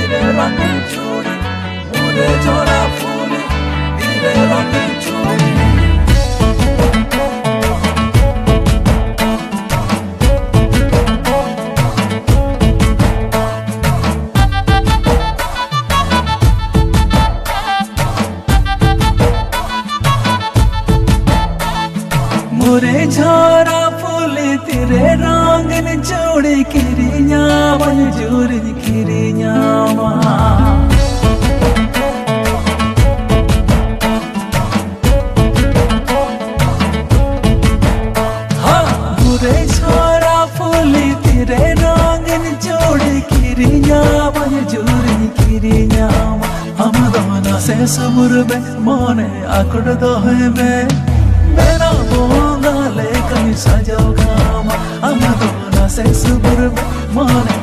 তীরে রঙের চুড়ি মুড়ে ঝরা ফুলে তীরে রঙের চুড়ি मुरे झरा फूले तेरे रंगन जोड़े किरिया मंजूर किरिया मुरे झरा फूले तेरे रंगन जोड़े किरिया मंजूर किरिया हम दोनों से सुबुरबे मोने आकुड़ दोहबे मेरा बोंगा ले कमी सजो गामा हम दोनों से सुबुरबे मोने